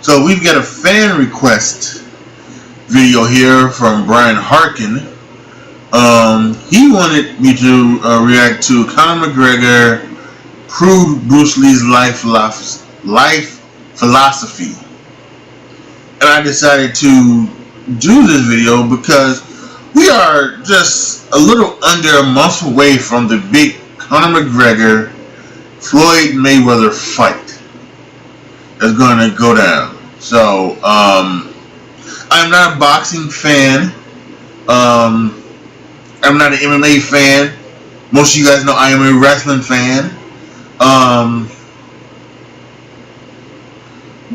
So we've got a fan request video here from Brian Harkin. He wanted me to react to Conor McGregor proved Bruce Lee's life philosophy. And I decided to do this video because we are just a little under a month away from the big Conor McGregor Floyd Mayweather fight that's going to go down. So I'm not a boxing fan. I'm not an MMA fan. Most of you guys know I am a wrestling fan.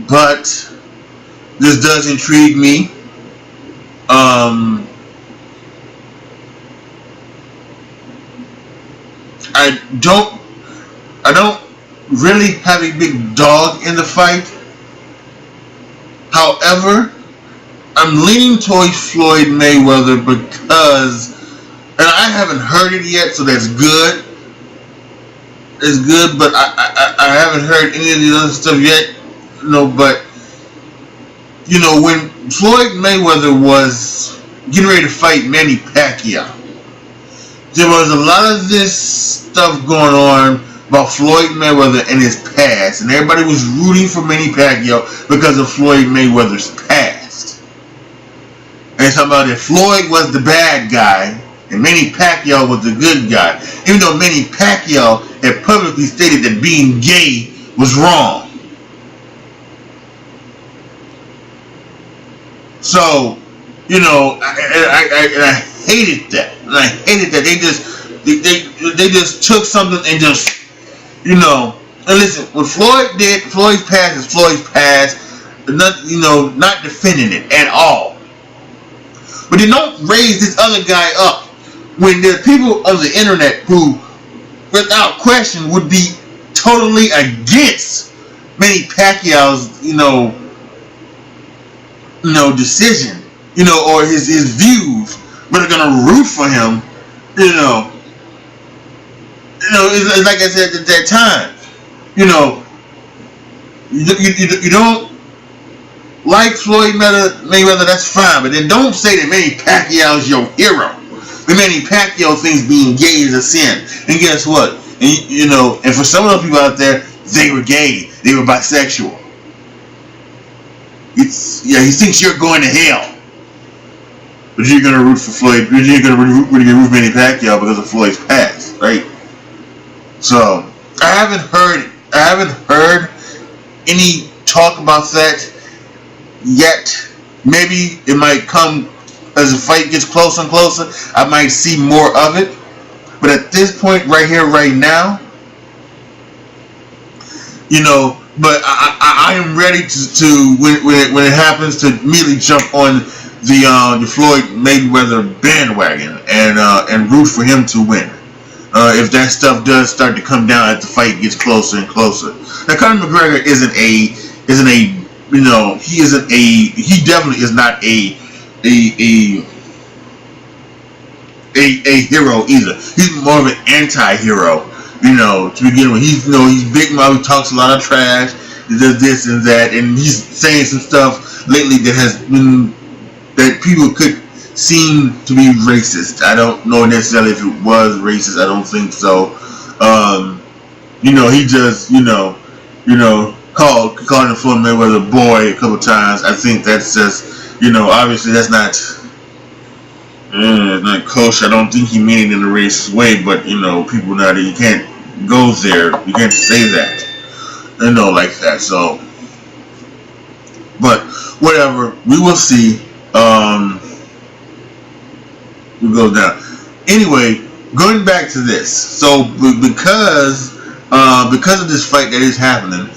But this does intrigue me. I don't really have a big dog in the fight. However, I'm leaning towards Floyd Mayweather because, and I haven't heard it yet, so that's good. It's good, but I haven't heard any of the other stuff yet. But when Floyd Mayweather was getting ready to fight Manny Pacquiao, there was a lot of this stuff going on about Floyd Mayweather and his past, and everybody was rooting for Manny Pacquiao because of Floyd Mayweather's past. And talking about that Floyd was the bad guy and Manny Pacquiao was the good guy, even though Manny Pacquiao had publicly stated that being gay was wrong. So, I hated that. And I hated that they just took something and just, and listen, what Floyd did, Floyd's past is Floyd's past. Not defending it at all. But they don't raise this other guy up when there are people on the internet who, without question, would be totally against Manny Pacquiao's, decision, or his views, but are gonna root for him, it's like I said at that time, you don't like Floyd Mayweather, that's fine, but then don't say that Manny Pacquiao is your hero. The Manny Pacquiao thinks being gay is a sin, and guess what? And for some of the people out there, they were gay, they were bisexual. He thinks you're going to hell, but you're gonna root for Floyd. You're gonna root for Manny Pacquiao because of Floyd's past, right? So I haven't heard any talk about that yet. Maybe it might come as the fight gets closer and closer. I might see more of it, but at this point, right here, right now, But I am ready to when it happens to immediately jump on the Floyd Mayweather bandwagon and root for him to win. If that stuff does start to come down as the fight gets closer and closer. Now Conor McGregor he definitely is not a hero either. He's more of an anti-hero. To begin with, he's big mouth, he talks a lot of trash, he does this and that, and he's saying some stuff lately that people could seem to be racist. I don't know necessarily if it was racist. I don't think so. He just called the Floyd Mayweather boy a couple times. I think that's just obviously that's not kosher. I don't think he meant it in a racist way, but people now that you can't go there, you can't say that, like that. So, but whatever, we will see. We go down. Anyway, going back to this. So because of this fight that is happening,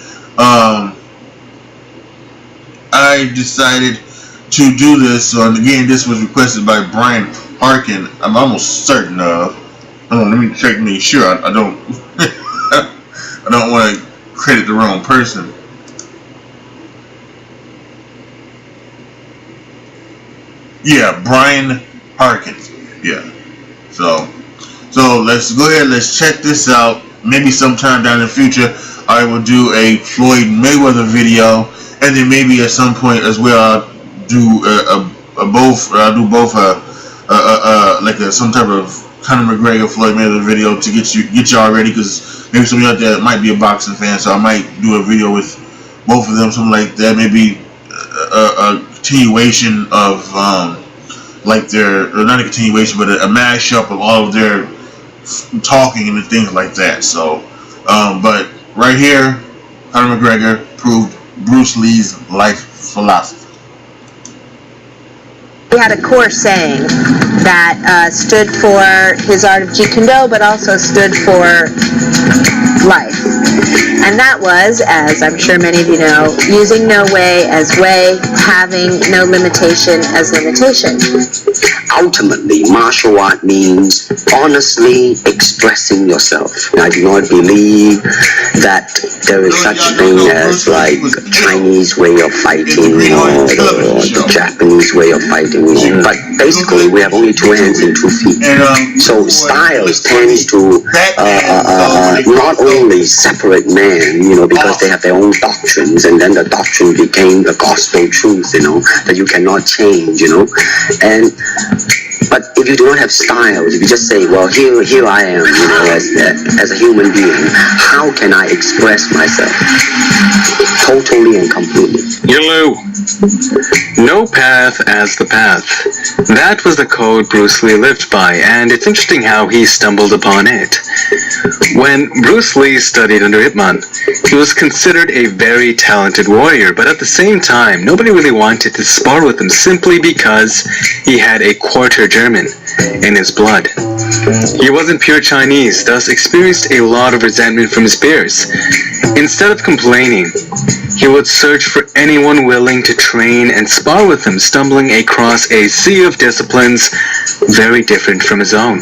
I decided to do this. So, and again, this was requested by Brian Harkin. I'm almost certain of. Let me check to make sure. I don't. I don't want to credit the wrong person. Yeah, Brian Harkin. Yeah. So let's go ahead. Let's check this out. Maybe sometime down in the future, I will do a Floyd Mayweather video, and then maybe at some point as well, I'll do some type of Conor McGregor Floyd Mayweather video to get y'all ready, because maybe some of y'all out there might be a boxing fan, so I might do a video with both of them, something like that. Maybe a continuation of not a continuation, but a mashup of all of their talking and things like that. So, but right here, Conor McGregor proved Bruce Lee's life philosophy. He had a core saying that stood for his art of Jeet Kune Do, but also stood for life. And that was, as I'm sure many of you know, using no way as way, having no limitation as limitation. Ultimately, martial art means honestly expressing yourself. I do not believe that there is such thing as like Chinese way of fighting or the Japanese way of fighting. But basically, we have only two hands and 2 feet. So styles tends to not only separate men, because they have their own doctrines, and then the doctrine became the gospel truth, that you cannot change, But if you do not have styles, if you just say, well, here I am, as a human being, how can I express myself totally and completely? Yellow. No path as the path. That was the code Bruce Lee lived by, and it's interesting how he stumbled upon it. When Bruce Lee studied under Ip Man, he was considered a very talented warrior, but at the same time, nobody really wanted to spar with him simply because he had a quarter German in his blood. He wasn't pure Chinese, thus experienced a lot of resentment from his peers. Instead of complaining, he would search for anyone willing to train and spar with him, stumbling across a sea of disciplines very different from his own.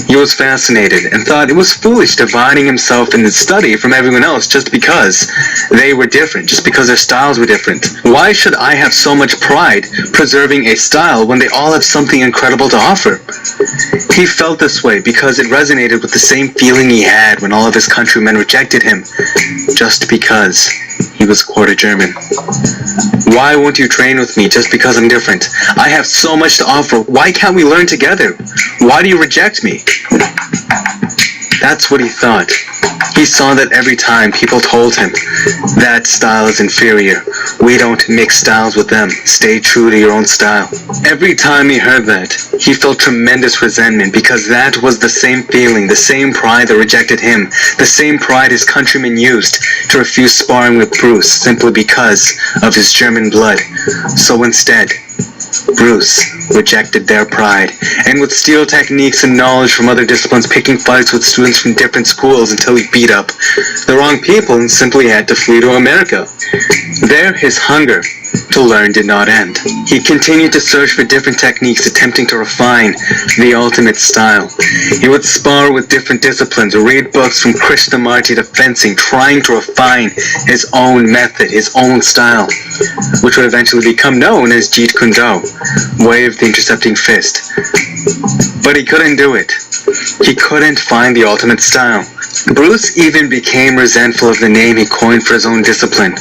He was fascinated and thought it was foolish dividing himself in his study from everyone else just because they were different, just because their styles were different. Why should I have so much pride preserving a style when they all have something incredible to offer? He felt this way because it resonated with the same feeling he had when all of his countrymen rejected him, just because he was quarter German. Why won't you train with me just because I'm different? I have so much to offer. Why can't we learn together? Why do you reject me? That's what he thought. He saw that every time people told him, that style is inferior. We don't mix styles with them. Stay true to your own style. Every time he heard that, he felt tremendous resentment because that was the same feeling, the same pride that rejected him, the same pride his countrymen used to refuse sparring with Bruce simply because of his German blood. So instead, Bruce rejected their pride and would steal techniques and knowledge from other disciplines, picking fights with students from different schools until he beat up the wrong people and simply had to flee to America. There, his hunger to learn did not end. He continued to search for different techniques, attempting to refine the ultimate style. He would spar with different disciplines, read books from Krishnamurti to fencing, trying to refine his own method, his own style, which would eventually become known as Jeet Kune Do, way of the intercepting fist. But he couldn't do it. He couldn't find the ultimate style. Bruce even became resentful of the name he coined for his own discipline,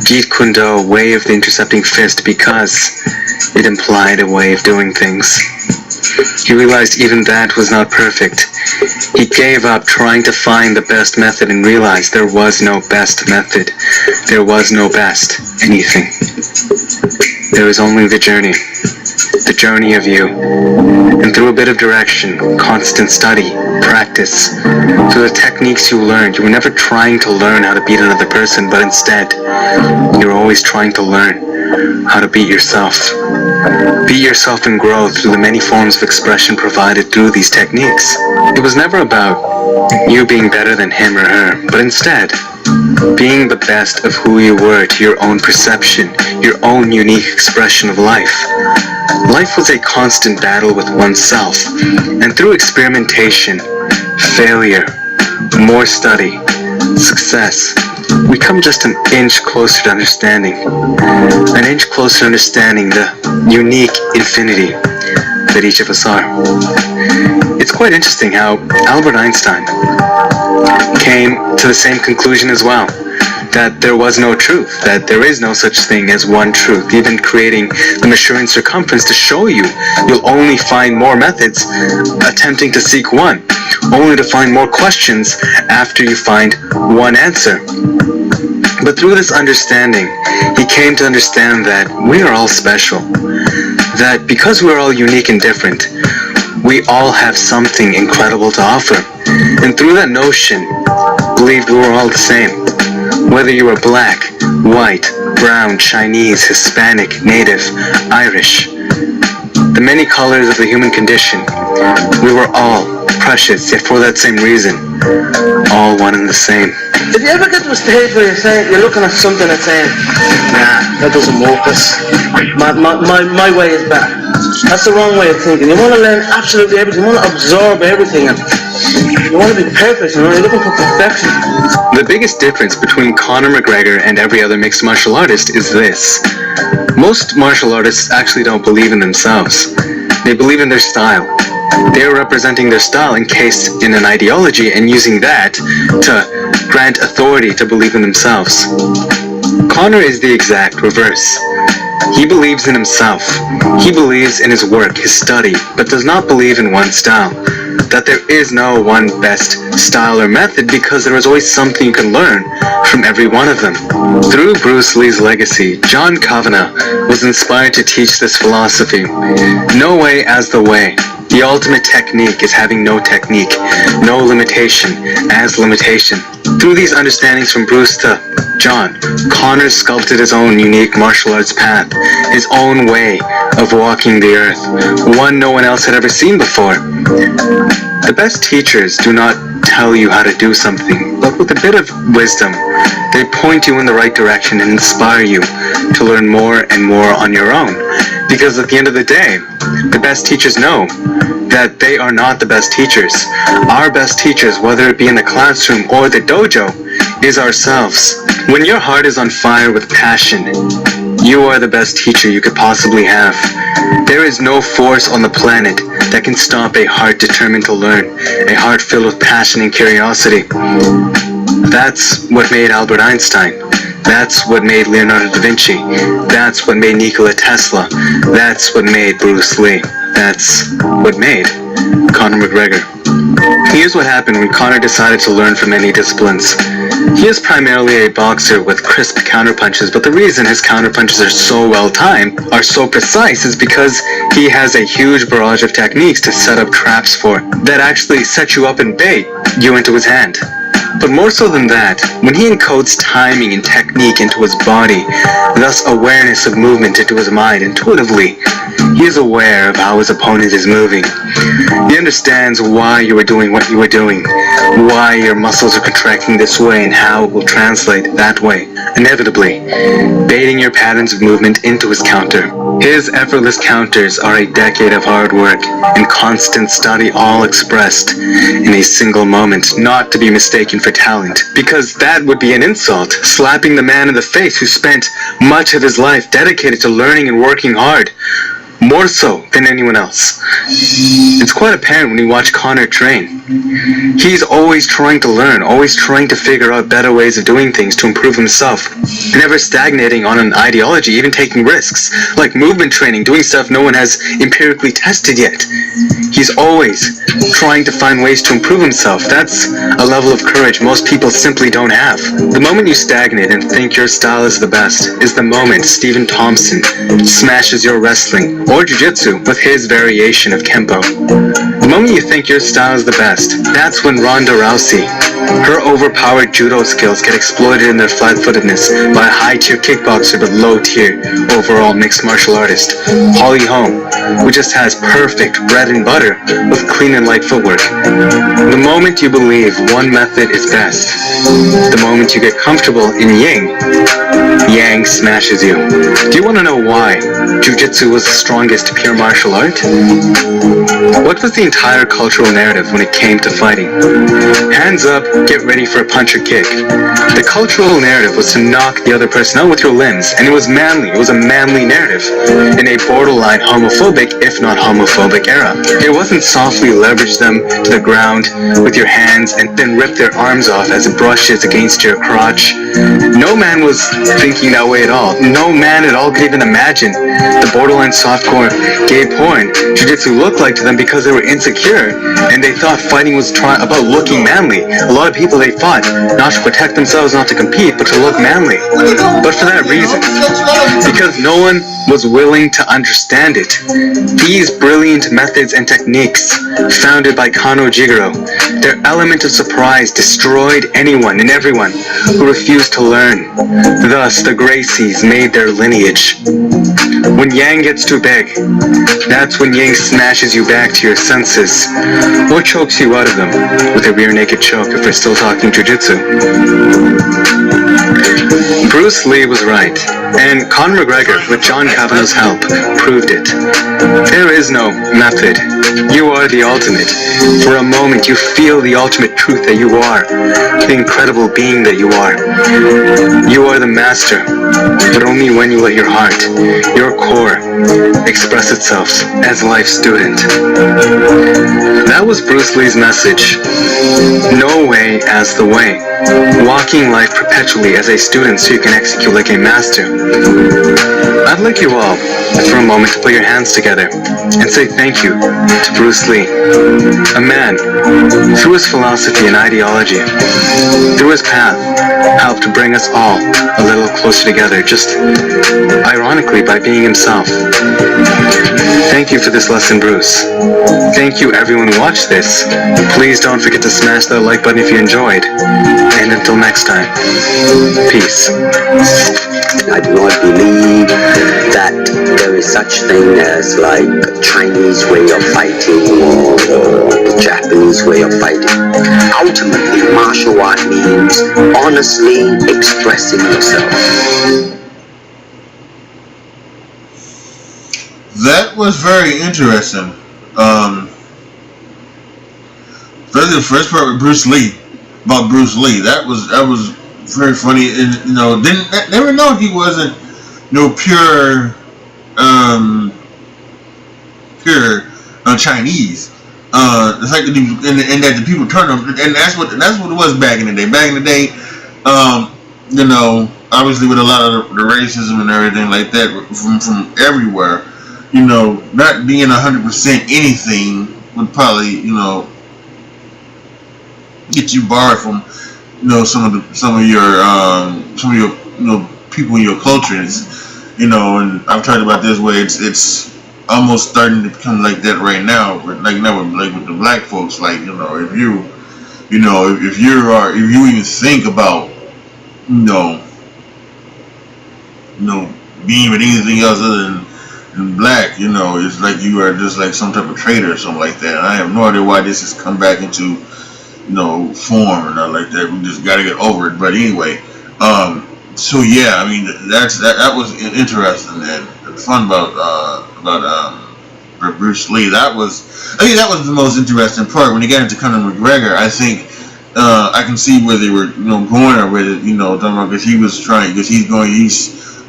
Jeet Kune Do, way of the intercepting fist, because it implied a way of doing things. He realized even that was not perfect. He gave up trying to find the best method and realized there was no best method. There was no best anything. There was only the journey of you. And through a bit of direction, constant study, practice, through the techniques you learned, you were never trying to learn how to beat another person, but instead, you were always trying to learn how to beat yourself. Beat yourself and grow through the many forms of expression provided through these techniques. It was never about you being better than him or her, but instead, being the best of who you were to your own perception, your own unique expression of life. Life was a constant battle with oneself, and through experimentation, failure, more study, success, we come just an inch closer to understanding. An inch closer to understanding the unique infinity that each of us are. It's quite interesting how Albert Einstein came to the same conclusion as well. that there was no truth, that there is no such thing as one truth, even creating the measuring circumference to show you. You'll only find more methods attempting to seek one, only to find more questions after you find one answer. But through this understanding, he came to understand that we are all special, that because we're all unique and different, we all have something incredible to offer. And through that notion, believed we were all the same. Whether you were black, white, brown, Chinese, Hispanic, Native, Irish, the many colors of the human condition, we were all precious, yet for that same reason, all one and the same. If you ever get to a stage where you're looking at something and saying, nah, that doesn't work, my way is better. That's the wrong way of thinking. You want to learn absolutely everything. You want to absorb everything. And you want to be perfect. You're looking for perfection. The biggest difference between Conor McGregor and every other mixed martial artist is this. Most martial artists actually don't believe in themselves. They believe in their style. They're representing their style encased in an ideology and using that to grant authority to believe in themselves. Conor is the exact reverse. He believes in himself. He believes in his work, his study, but does not believe in one style. That there is no one best style or method because there is always something you can learn from every one of them. Through Bruce Lee's legacy, John Kavanagh was inspired to teach this philosophy. No way as the way. The ultimate technique is having no technique, no limitation as limitation. Through these understandings from Bruce to John, Conor sculpted his own unique martial arts path, his own way of walking the earth, one no one else had ever seen before. The best teachers do not tell you how to do something, but with a bit of wisdom, they point you in the right direction and inspire you to learn more and more on your own. Because at the end of the day, the best teachers know that they are not the best teachers. Our best teachers, whether it be in the classroom or the dojo, is ourselves. When your heart is on fire with passion, you are the best teacher you could possibly have. There is no force on the planet that can stop a heart determined to learn, a heart filled with passion and curiosity. That's what made Albert Einstein. That's what made Leonardo da Vinci. That's what made Nikola Tesla. That's what made Bruce Lee. That's what made Conor McGregor. Here's what happened when Conor decided to learn from many disciplines. He is primarily a boxer with crisp counterpunches, but the reason his counterpunches are so well timed, are so precise, is because he has a huge barrage of techniques to set up traps for that actually set you up and bait you into his hand. But more so than that, when he encodes timing and technique into his body, thus awareness of movement into his mind intuitively, he is aware of how his opponent is moving. He understands why you are doing what you are doing, why your muscles are contracting this way and how it will translate that way, inevitably, baiting your patterns of movement into his counter. His effortless counters are a decade of hard work and constant study, all expressed in a single moment, not to be mistaken for talent, because that would be an insult, slapping the man in the face who spent much of his life dedicated to learning and working hard, more so than anyone else. It's quite apparent when you watch Conor train. He's always trying to learn, always trying to figure out better ways of doing things to improve himself, never stagnating on an ideology, even taking risks, like movement training, doing stuff no one has empirically tested yet. He's always trying to find ways to improve himself. That's a level of courage most people simply don't have. The moment you stagnate and think your style is the best is the moment Stephen Thompson smashes your wrestling or jiu-jitsu with his variation of Kempo. The moment you think your style is the best, that's when Ronda Rousey, her overpowered judo skills get exploited in their flat-footedness by a high-tier kickboxer but low-tier overall mixed martial artist, Holly Holm, who just has perfect bread and butter with clean and light footwork. The moment you believe one method is best, the moment you get comfortable in Yin, Yang smashes you. Do you want to know why Jiu-Jitsu was the strongest pure martial art? What What was the entire cultural narrative when it came to fighting? Hands up, get ready for a punch or kick. The cultural narrative was to knock the other person out with your limbs, and it was manly. It was a manly narrative in a borderline homophobic, if not homophobic era. It wasn't softly leverage them to the ground with your hands and then rip their arms off as it brushes against your crotch. No man was thinking that way at all. No man at all could even imagine the borderline softcore gay porn jiu-jitsu looked like to them because they were insecure and they thought fighting was about looking manly. A lot of people, they fought not to protect themselves, not to compete, but to look manly. But for that reason, because no one was willing to understand it. These brilliant methods and techniques founded by Conor McGregor, their element of surprise destroyed anyone and everyone who refused to learn. Thus, the Gracies made their lineage. When Yang gets too big, that's when Yang smashes you back to your senses, or chokes you out of them with a rear naked choke if we're still talking jiu-jitsu. Bruce Lee was right, and Conor McGregor, with John Kavanagh's help, proved it. There is no method. You are the ultimate. For a moment, you feel the ultimate truth that you are, the incredible being that you are. You are the master, but only when you let your heart, your core, express itself as life's student. That was Bruce Lee's message. No way as the way. Walking life perpetually as a student so you can execute like a master. I'd like you all, for a moment, to put your hands together and say thank you to Bruce Lee, a man, through his philosophy and ideology, through his path, helped bring us all a little closer together, just ironically by being himself. Thank you for this lesson, Bruce. Thank you everyone who watched this. Please don't forget to smash that like button if you enjoyed. And until next time, peace. I do not believe that there is such thing as like a Chinese way of fighting or the Japanese way of fighting. Ultimately, martial art means honestly expressing yourself. That was very interesting. Especially the first part with Bruce Lee, about Bruce Lee. That was very funny, and never know if he wasn't pure Chinese. The fact that and that the people turned him, and that's what it was back in the day. Back in the day, obviously with a lot of the racism and everything like that from everywhere, not being 100% anything would probably get you barred from some of your people in your culture. And I've talked about this way. It's almost starting to become like that right now. But like with the black folks, if you even think about being with anything else other than black, it's like you are just like some type of traitor or something like that. And I have no idea why this has come back into form or not like that. We just got to get over it. But anyway, so yeah, I mean that was interesting and fun about Bruce Lee. I think that was the most interesting part when they got into Conor McGregor. I think I can see where they were going or where because he's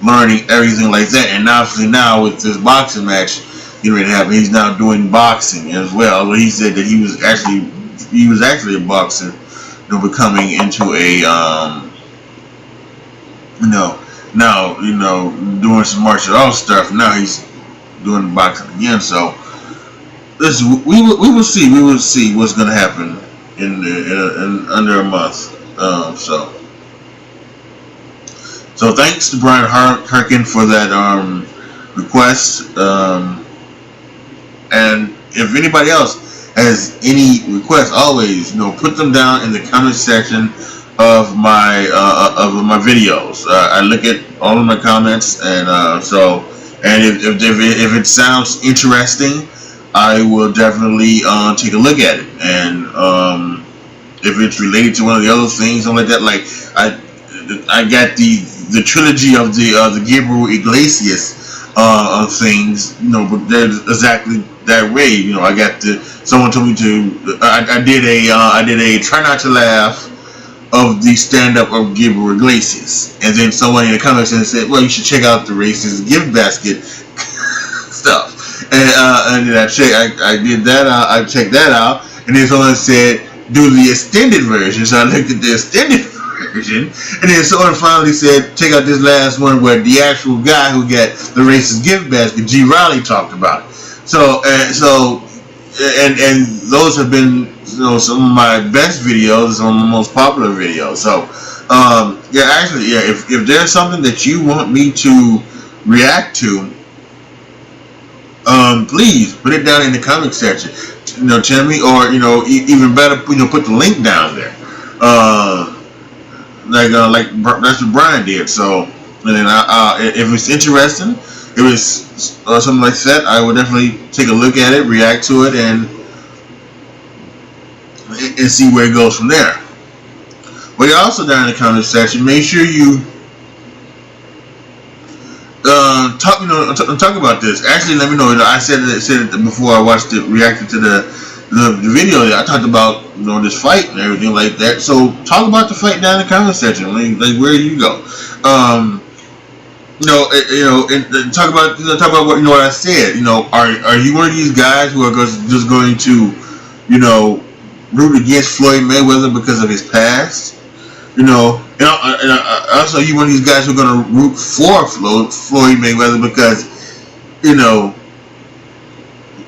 learning everything like that, and obviously now with this boxing match he's now doing boxing as well. He said that he was actually a boxer, becoming into a now doing some martial arts stuff. Now he's doing boxing again. So we will see what's going to happen in under a month. So thanks to Brian Harkin for that request. And if anybody else has any requests, always put them down in the comment section of my videos. I look at all of my comments, and if it sounds interesting, I will definitely take a look at it. And if it's related to one of the other things, something like that, like I got the trilogy of the Gabriel Iglesias things, but they're exactly that way. You know, I got to. Someone told me to. I did a try not to laugh of the stand-up of Gabriel Iglesias, and then someone in the comments said, "Well, you should check out the racist gift basket stuff." And then I did that. I checked that out, and then someone said, "Do the extended version." So I looked at the extended version, and then someone finally said, "Check out this last one where the actual guy who got the racist gift basket, G. Riley, talked about it." So those have been, you know, some of my best videos, some of my most popular videos. So if there's something that you want me to react to, please put it down in the comment section. You know, tell me, or you know, even better, you know, put the link down there. Like that's what Brian did. So, and then if it's interesting, if it's something like that, I would definitely take a look at it, react to it, and see where it goes from there. But you're also down in the comment section. Make sure you talk about this. Actually, let me know. You know, I said it before I watched it, reacted to the video. I talked about, you know, this fight and everything like that. So talk about the fight down in the comment section. Like where you go. And talk about what, you know, what I said. You know, are you one of these guys who are just going to, you know, root against Floyd Mayweather because of his past? You know, and also, you one of these guys who are going to root for Floyd Mayweather because, you know,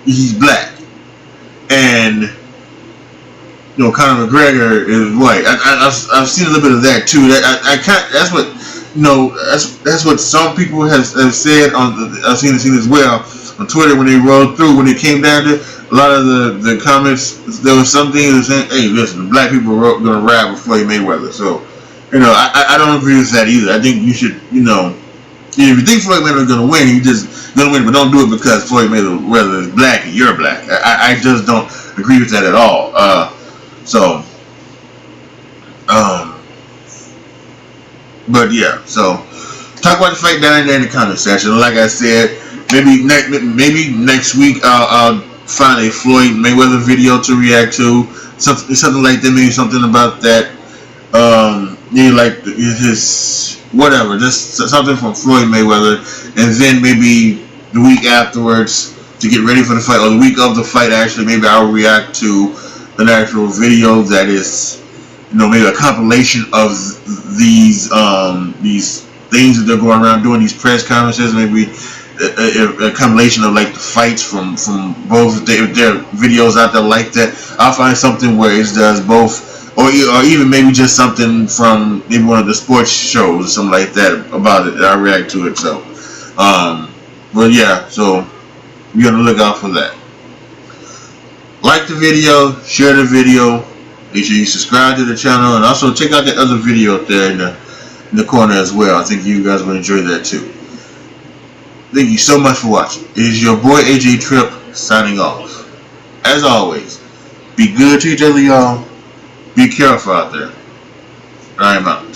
he's black, and you know, Conor McGregor is white. I've seen a little bit of that too. That's what, you know, that's what some people have said on. I've seen as well on Twitter when they rolled through, when it came down to a lot of the comments. There was something that saying, "Hey, listen, black people are going to ride with Floyd Mayweather." So, you know, I don't agree with that either. I think you should, you know, if you think Floyd Mayweather is going to win, you just going to win, but don't do it because Floyd Mayweather is black and you're black. I just don't agree with that at all. But yeah, so talk about the fight down there in the comment section. Like I said, maybe next week I'll find a Floyd Mayweather video to react to, something like that. Maybe something about that. Maybe like his whatever, just something from Floyd Mayweather, and then maybe the week afterwards to get ready for the fight, or the week of the fight. Actually, maybe I'll react to an actual video that is, you know, maybe a compilation of these things that they're going around doing, these press conferences. Maybe a compilation of like the fights from both. If there are videos out there like that, I'll find something where it does both, or even maybe just something from maybe one of the sports shows or something like that about it. I'll react to it. So, but yeah, so be on the lookout for that. Like the video, share the video. Make sure you subscribe to the channel, and also check out that other video up there in the corner as well. I think you guys will enjoy that too. Thank you so much for watching. It is your boy AJ Tripp signing off. As always, be good to each other, y'all. Be careful out there. I'm out.